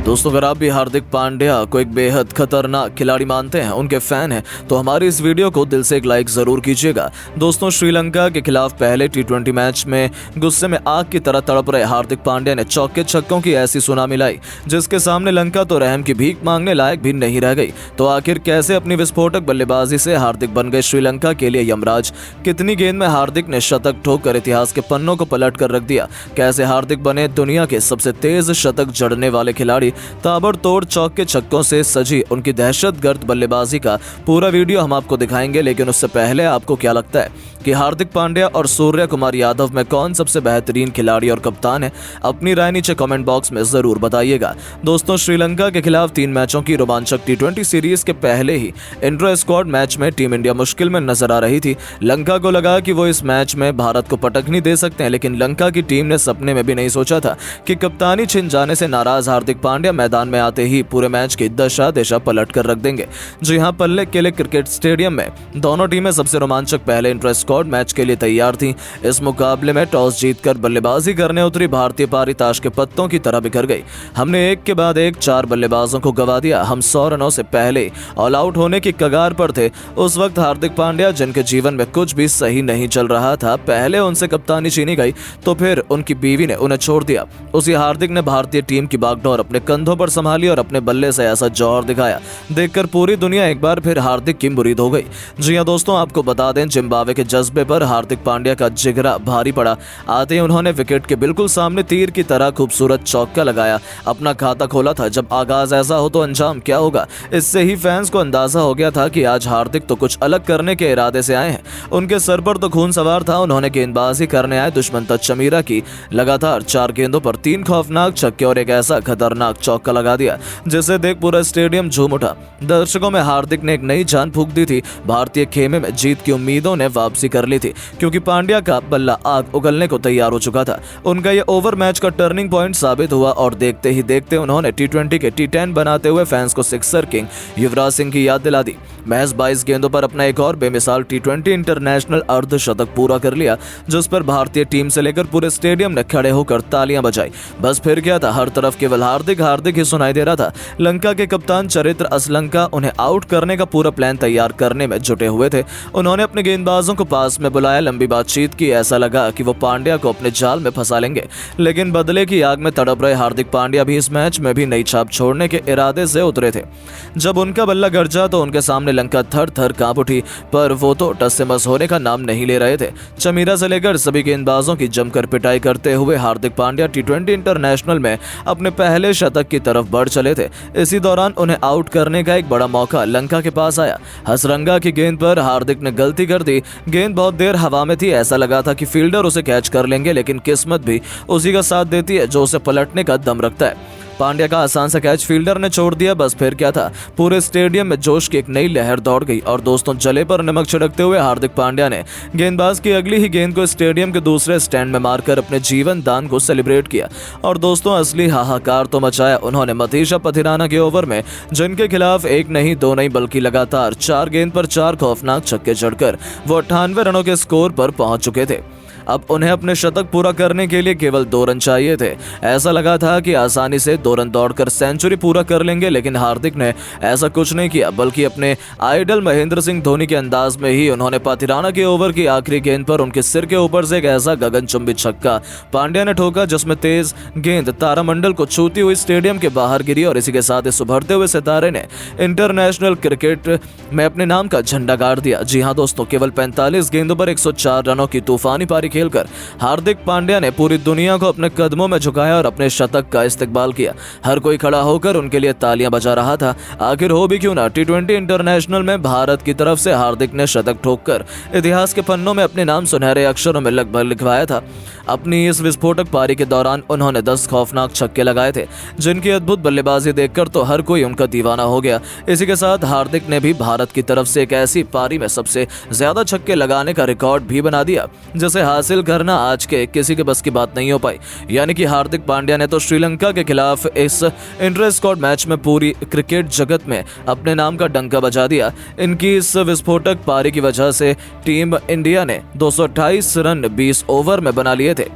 दोस्तों, अगर आप भी हार्दिक पांड्या को एक बेहद खतरनाक खिलाड़ी मानते हैं, उनके फैन हैं, तो हमारी इस वीडियो को दिल से एक लाइक जरूर कीजिएगा। दोस्तों, श्रीलंका के खिलाफ पहले टी20 मैच में गुस्से में आग की तरह तड़प रहे हार्दिक पांड्या ने चौके छक्कों की ऐसी सुनामी लाई जिसके सामने लंका तो रहम की भीख मांगने लायक भी नहीं रह गई। तो आखिर कैसे अपनी विस्फोटक बल्लेबाजी से हार्दिक बन गए श्रीलंका के लिए यमराज? कितनी गेंद में हार्दिक ने शतक ठोककर इतिहास के पन्नों को पलट कर रख दिया? कैसे हार्दिक बने दुनिया के सबसे तेज शतक जड़ने वाले खिलाड़ी? ताबड़तोड़ चौके छक्कों से सजी उनकी दहशतगर्द बल्लेबाजी का पूरा वीडियो हम आपको दिखाएंगे। लेकिन उससे पहले आपको क्या लगता है कि हार्दिक पांड्या और सूर्य कुमार यादव में कौन सबसे बेहतरीन खिलाड़ी और कप्तान है? अपनी राय नीचे कमेंट बॉक्स में जरूर बताइएगा। दोस्तों, श्रीलंका के खिलाफ 3 मैचों की रोमांचक टी20 सीरीज के पहले ही इंट्रा स्क्वाड मैच में टीम इंडिया मुश्किल में नजर आ रही थी। लंका को लगा कि वो इस मैच में भारत को पटखनी दे सकते हैं, लेकिन लंका की टीम ने सपने में भी नहीं सोचा था कि कप्तानी छिन जाने से नाराज हार्दिक पांड्या मैदान में आते ही पूरे मैच की दशा दिशा पलट कर रख देंगे। जी हां, पल्ले किले क्रिकेट स्टेडियम में दोनों टीमें सबसे रोमांचक पहले इंट्रा स्क्वाड मैच के लिए तैयार थीं। इस मुकाबले में टॉस जीतकर बल्लेबाजी करने उतरी भारतीय पारी ताश के पत्तों की तरह बिखर गई। हमने एक के बाद एक 4 बल्लेबाजों को गंवा दिया। हम 100 रनों से पहले ऑल आउट होने की कगार पर थे। उस वक्त हार्दिक पांड्या, जिनके जीवन में कुछ भी सही नहीं चल रहा था, पहले उनसे कप्तानी छीनी गई तो फिर उनकी बीवी ने उन्हें छोड़ दिया। उसी हार्दिक ने भारतीय टीम की बागडोर अपने कंधों पर संभाली और अपने बल्ले से ऐसा जौहर दिखाया देखकर पूरी दुनिया एक बार फिर हार्दिक की मुरीद हो गई। जी हां दोस्तों, आपको बता दें, जिम्बाब्वे के जज्बे पर हार्दिक पांड्या का जिगरा भारी पड़ा। आते ही उन्होंने विकेट के बिल्कुल सामने तीर की तरह खूबसूरत चौका लगाया, अपना खाता खोला था। जब आगाज ऐसा हो तो अंजाम क्या होगा? इससे ही फैंस को अंदाजा हो गया था कि आज हार्दिक तो कुछ अलग करने के इरादे से आए हैं। उनके सर पर तो खून सवार था। उन्होंने गेंदबाजी करने आए दुश्मन तक चमीरा की लगातार 4 गेंदों पर 3 खौफनाक छक्के और एक ऐसा खतरनाक चौका लगा दिया जिसे देख पूरा स्टेडियम झूम उठा। दर्शकों में हार्दिक ने एक नई जान फूंक दी थी। भारतीय खेमे में जीत की उम्मीदों ने वापसी कर ली थी, क्योंकि पांड्या का बल्ला आग उगलने को तैयार हो चुका था। उनका ये ओवर मैच का टर्निंग पॉइंट साबित हुआ और देखते ही देखते उन्होंने टी20 के टी10 बनाते हुए फैंस को सिक्सर किंग युवराज सिंह की याद दिला दी। महज 22 गेंदों पर अपना एक और बेमिसाल टी20 इंटरनेशनल अर्धशतक पूरा कर लिया, जिस पर भारतीय टीम से लेकर पूरे स्टेडियम ने खड़े होकर तालियां बजाई। बस फिर क्या था, हर तरफ केवल हार्दिक हार्दिक ही सुनाई दे रहा था। लंका के कप्तान चरित्र असलंका उन्हें आउट करने का पूरा प्लान तैयार करने में जुटे हुए थे। उन्होंने अपने गेंदबाजों को पास में बुलाया, लंबी बातचीत की। ऐसा लगा कि वो पांड्या को अपने जाल में फंसा लेंगे, लेकिन बदले की आग में तड़प रहे हार्दिक पांड्या भी इस मैच में भी नई छाप छोड़ने के इरादे से उतरे थे। जब उनका बल्ला गरजा तो उनके सामने लंका थर थर कांप उठी, पर वो तो टस से मस होने का नाम नहीं ले रहे थे। चमीरा से लेकर सभी गेंदबाजों की जमकर पिटाई करते हुए हार्दिक पांड्या टी20 इंटरनेशनल में अपने पहले शतक की तरफ बढ़ चले थे। इसी दौरान उन्हें आउट करने का एक बड़ा मौका लंका के पास आया। हसरंगा की गेंद पर हार्दिक ने गलती कर दी। गेंद बहुत देर हवा में थी, ऐसा लगा था कि फील्डर उसे कैच कर लेंगे, लेकिन किस्मत भी उसी का साथ देती है जो उसे पलटने का दम रखता है। पांड्या का आसान सा कैच फील्डर ने छोड़ दिया। बस फिर क्या था, पूरे स्टेडियम में जोश की एक नई लहर दौड़ गई और दोस्तों, जले पर नमक छिड़कते हुए हार्दिक पांड्या ने गेंदबाज की अगली ही गेंद को स्टेडियम के दूसरे स्टैंड में मारकर अपने जीवन दान को सेलिब्रेट किया। और दोस्तों, असली हाहाकार तो मचाया उन्होंने मतीशा पथिराना के ओवर में, जिनके खिलाफ 1 नहीं 2 नहीं बल्कि लगातार 4 गेंद पर 4 खौफनाक छक्के जड़कर वो 98 रनों के स्कोर पर पहुंच चुके थे। अब उन्हें अपने शतक पूरा करने के लिए केवल 2 रन चाहिए थे। ऐसा लगा था कि आसानी से 2 रन दौड़कर सेंचुरी पूरा कर लेंगे, लेकिन हार्दिक ने ऐसा कुछ नहीं किया, बल्कि अपने आइडल महेंद्र सिंह धोनी के अंदाज में ही उन्होंने पाथिराना के ओवर की आखिरी गेंद पर उनके सिर के ऊपर से एक ऐसा गगनचुंबी छक्का पांड्या ने ठोका जिसमें तेज गेंद तारामंडल को छूती हुई स्टेडियम के बाहर गिरी और इसी के साथ इस उभरते हुए सितारे ने इंटरनेशनल क्रिकेट में अपने नाम का झंडा गाड़ दिया। जी हाँ दोस्तों, केवल 45 गेंदों पर 104 रनों की तूफानी पारी खेलकर हार्दिक पांड्या ने पूरी दुनिया को अपने कदमों में झुकाया और अपने शतक का इस्तेकबाल किया। हर कोई खड़ा होकर उनके लिए तालियां बजा रहा था। आखिर हो भी क्यों ना, टी20 इंटरनेशनल में भारत की तरफ से हार्दिक ने शतक ठोककर इतिहास के पन्नों में अपने नाम सुनहरे अक्षरों में लगभग लिखवाया था। अपनी इस विस्फोटक पारी के दौरान उन्होंने 10 खौफनाक छक्के लगाए थे, जिनकी अद्भुत बल्लेबाजी देखकर तो हर कोई उनका दीवाना हो गया। इसी के साथ हार्दिक ने भी भारत की तरफ से एक ऐसी पारी में सबसे ज्यादा छक्के लगाने का रिकॉर्ड भी बना दिया, जिसे हाथ हासिल करना आज के किसी के बस की बात नहीं हो पाई। यानी कि हार्दिक पांड्या ने तो श्रीलंका के खिलाफ इस इंटर स्क्वाड मैच में पूरी क्रिकेट जगत में अपने नाम का डंका बजा दिया। इनकी इस विस्फोटक पारी की वजह से टीम इंडिया ने 228 रन 20 ओवर में बना लिए थे,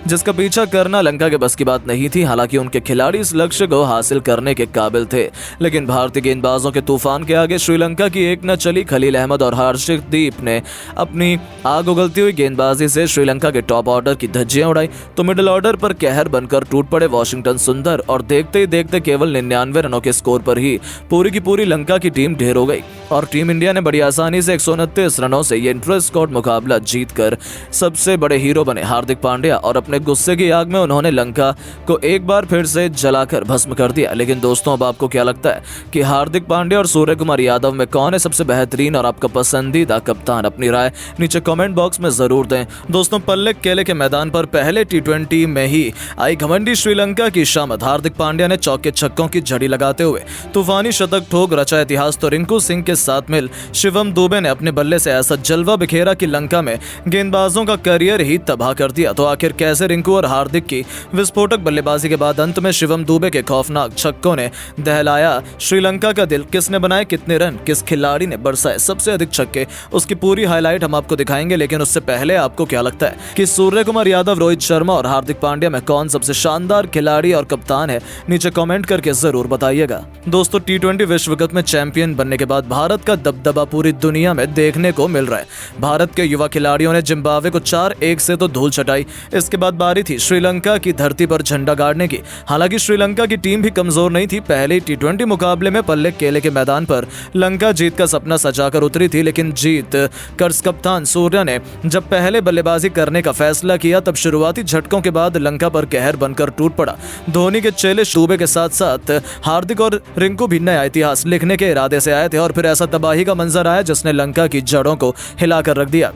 जिसका पीछा करना लंका के बस की बात नहीं थी। हालांकि उनके खिलाड़ी इस लक्ष्य को हासिल करने के काबिल थे, लेकिन भारतीय गेंदबाजों के तूफान के आगे श्रीलंका की एक न चली। खलील अहमद और हर्षदीप ने अपनी आग उगलती हुई गेंदबाजी से श्रीलंका के टॉप ऑर्डर की धज्जियां उड़ाई, तो मिडिल ऑर्डर पर कहर बनकर टूट पड़े वाशिंगटन सुंदर, और देखते ही देखते केवल 99 रनों के स्कोर पर ही पूरी की पूरी लंका की टीम ढेर हो गई और टीम इंडिया ने बड़ी आसानी से 129 रनों से ये इंटर स्क्वाड मुकाबला जीतकर सबसे बड़े हीरो बने। हार्दिक पांड्या और अपने गुस्से की आग में उन्होंने लंका को एक बार फिर से जलाकर भस्म कर दिया। लेकिन दोस्तों, अब आपको क्या लगता है कि हार्दिक पांड्या और सूर्य कुमार यादव में कौन है सबसे बेहतरीन और आपका पसंदीदा कप्तान? अपनी राय नीचे कमेंट बॉक्स में जरूर दें। दोस्तों, पल्ले केले के मैदान पर पहले T20 में ही आई घमंडी श्रीलंका की शामत। हार्दिक पांड्या ने चौके छक्कों की झड़ी लगाते हुए तूफानी शतक ठोक रचा इतिहास, तो रिंकू सिंह के साथ मिल शिवम दुबे ने अपने बल्ले से ऐसा जलवा बिखेरा कि लंका में गेंदबाजों का करियर ही तबाह कर दिया। तो आखिर कैसे रिंकू और हार्दिक की विस्फोटक बल्लेबाजी के बाद अंत में शिवम दुबे के खौफनाक छक्कों ने दहलाया श्रीलंका का दिल? किसने बनाए कितने रन, किस खिलाड़ी ने बरसाए सबसे अधिक छक्के, उसकी पूरी हाईलाइट हम आपको दिखाएंगे। लेकिन उससे पहले आपको क्या लगता है कि सूर्य कुमार यादव, रोहित शर्मा और हार्दिक पांड्या में कौन सबसे शानदार खिलाड़ी और कप्तान है? नीचे कमेंट करके जरूर बताइएगा। दोस्तों, T20 विश्व कप में चैंपियन बनने के बाद भारत का दबदबा पूरी दुनिया में देखने को मिल रहा है। भारत के युवा खिलाड़ियों ने जिम्बाब्वे को 4-1 से तो धूल चटाई। इसके बाद बारी थी श्रीलंका की धरती पर झंडा गाड़ने की। हालांकि श्रीलंका की टीम भी कमजोर नहीं थी। पहले T20 मुकाबले में पल्ले केले के मैदान पर लंका जीत का सपना सजाकर उतरी थी, लेकिन जीत कर कप्तान सूर्य ने जब पहले बल्लेबाजी करने का फैसला किया, तब शुरुआती झटकों के बाद लंका पर कहर बनकर टूट पड़ा। धोनी के चेले दुबे के साथ साथ हार्दिक और रिंकू भी नया इतिहास लिखने के इरादे से आए थे और फिर ऐसा तबाही का मंजर आया जिसने लंका की जड़ों को हिलाकर रख दिया।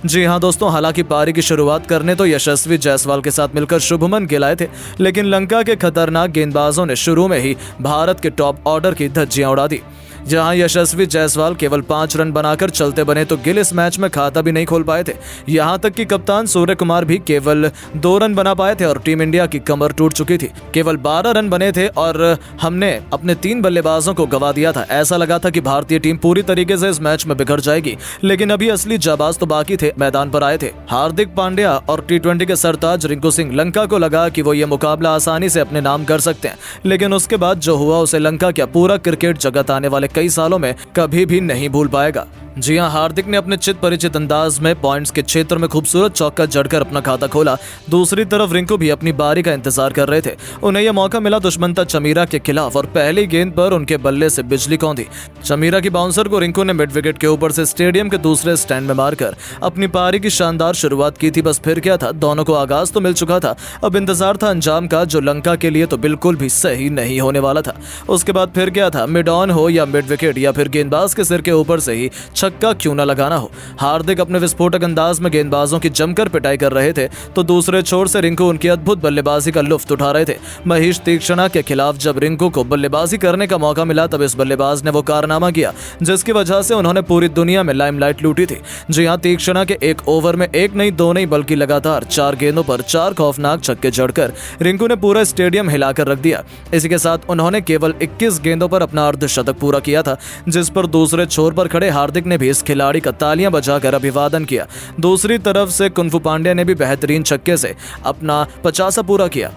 जी हां दोस्तों, हालांकि पारी की शुरुआत करने तो यशस्वी जायसवाल के साथ मिलकर शुभमन गिल आए थे, लेकिन लंका के खतरनाक गेंदबाजों ने शुरू में ही भारत के टॉप ऑर्डर की धज्जियां उड़ा दी। जहां यशस्वी जायसवाल केवल 5 रन बनाकर चलते बने, तो गिल इस मैच में खाता भी नहीं खोल पाए थे। यहां तक कि कप्तान सूर्य कुमार भी केवल 2 रन बना पाए थे और टीम इंडिया की कमर टूट चुकी थी। केवल 12 रन बने थे और हमने अपने 3 बल्लेबाजों को गंवा दिया था। ऐसा लगा था कि भारतीय टीम पूरी तरीके से इस मैच में बिखर जाएगी, लेकिन अभी असली जाबाज तो बाकी थे, मैदान पर आए थे। हार्दिक पांड्या और T20 के सरताज रिंकू सिंह। लंका को लगा कि वो ये मुकाबला आसानी से अपने नाम कर सकते हैं, लेकिन उसके बाद जो हुआ उसे लंका क्या पूरा क्रिकेट जगत आने वाले कई सालों में कभी भी नहीं भूल पाएगा। जी हां, हार्दिक ने अपने चित परिचित अंदाज में पॉइंट्स के क्षेत्र में खूबसूरत चौका जड़कर अपना खाता खोला। दूसरी तरफ रिंकू भी अपनी बारी का इंतजार कर रहे थे। उन्हें यह मौका मिला दुश्मनता चमीरा के खिलाफ और पहली गेंद पर उनके बल्ले से बिजली कौंधी। चमीरा की बाउंसर को रिंकू ने मिड विकेट के ऊपर से स्टेडियम के दूसरे स्टैंड में मारकर अपनी पारी की शानदार शुरुआत की थी। बस फिर क्या था, दोनों को आगाज तो मिल चुका था, अब इंतजार था अंजाम का, जो लंका के लिए तो बिल्कुल भी सही नहीं होने वाला था। उसके बाद फिर क्या था, मिड ऑन हो या मिड विकेट या फिर गेंदबाज के सिर के ऊपर से ही छक्का क्यों न लगाना हो। हार्दिक अपने विस्फोटक अंदाज में गेंदबाजों की जमकर पिटाई कर रहे थे, तो दूसरे छोर से रिंकू उनकी अद्भुत बल्लेबाजी का लुत्फ उठा रहे थे। महेश तीक्ष्णा के खिलाफ जब रिंकू को बल्लेबाजी करने का मौका मिला, तब इस बल्लेबाज ने वो कारनामा किया जिसकी वजह से उन्होंने पूरी दुनिया में लाइमलाइट लूटी थी। जी हां, तीक्ष्णा के एक ओवर में 1 नहीं 2 नहीं बल्कि लगातार 4 गेंदों पर 4 खौफनाक छक्के जड़कर रिंकू ने पूरा स्टेडियम हिलाकर रख दिया। इसी के साथ उन्होंने केवल 21 गेंदों पर अपना अर्धशतक पूरा किया था, जिस पर दूसरे छोर पर खड़े हार्दिक ने भी इस खिलाड़ी का तालियां बजाकर अभिवादन किया। दूसरी तरफ से कुंफू पांड्या ने भी बेहतरीन छक्के से अपना 50 पूरा किया।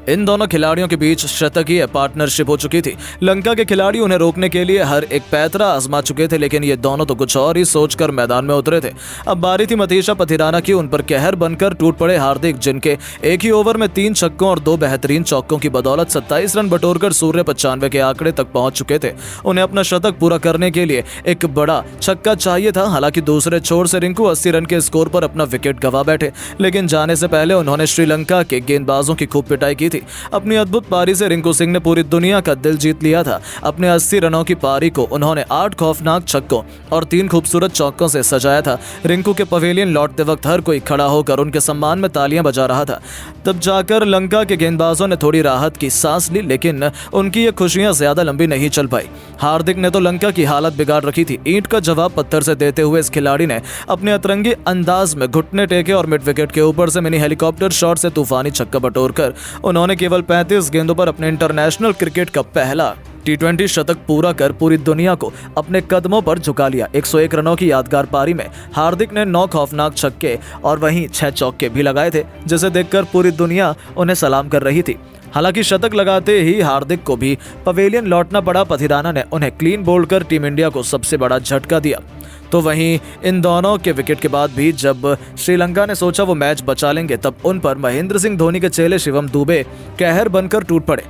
इन दोनों खिलाड़ियों के बीच शतकीय पार्टनरशिप हो चुकी थी। लंका के खिलाड़ी उन्हें रोकने के लिए हर एक पैतरा आजमा चुके थे, लेकिन ये दोनों तो कुछ और ही सोचकर मैदान में उतरे थे। अब बारी थी मतीशा पथिराना की। उन पर कहर बनकर टूट पड़े हार्दिक, जिनके एक ही ओवर में 3 छक्कों और 2 बेहतरीन चौकों की बदौलत 27 रन बटोरकर सूर्य 95 के आंकड़े तक पहुंच चुके थे। उन्हें अपना शतक पूरा करने के लिए एक बड़ा छक्का चाहिए था। हालांकि दूसरे छोर से रिंकू 80 रन के स्कोर पर अपना विकेट गंवा बैठे, लेकिन जाने से पहले उन्होंने श्रीलंका के गेंदबाजों की खूब पिटाई की थी। थी। अपनी अद्भुत पारी से रिंकू सिंह ने पूरी दुनिया का दिल जीत लिया था। अपने 80 रनों की पारी को उन्होंने 8 खौफनाक छक्कों और 3 खूबसूरत चौकों से सजाया था। रिंकू के पवेलियन लौटते वक्त हर कोई खड़ा होकर उनके सम्मान में तालियां बजा रहा था। तब जाकर लंका के गेंदबाजों ने थोड़ी राहत की सांस ली, लेकिन उनकी ये खुशियां ज्यादा लंबी नहीं चल पाई। हार्दिक ने तो लंका की हालत बिगाड़ रखी थी। ईंट का जवाब पत्थर से देते हुए इस खिलाड़ी ने अपने अतरंगी अंदाज में घुटने टेके और मिड विकेट के ऊपर से मिनी हेलीकॉप्टर शॉट से तूफानी छक्का बटोरकर उन्होंने केवल 35 गेंदों पर अपने इंटरनेशनल क्रिकेट का पहला T20 शतक पूरा कर पूरी दुनिया को अपने कदमों पर झुका लिया। 101 रनों की यादगार पारी में हार्दिक ने 9 खौफनाक छक्के और वहीं 6 चौके भी लगाए थे, जिसे देखकर पूरी दुनिया उन्हें सलाम कर रही थी। हालांकि शतक लगाते ही हार्दिक को भी पवेलियन लौटना पड़ा। पथिराना ने उन्हें क्लीन बोल्ड कर टीम इंडिया को सबसे बड़ा झटका दिया। तो वहीं इन दोनों के विकेट के बाद भी जब श्रीलंका ने सोचा वो मैच बचा लेंगे, तब उन पर महेंद्र सिंह धोनी के चेले शिवम दुबे कहर बनकर टूट पड़े।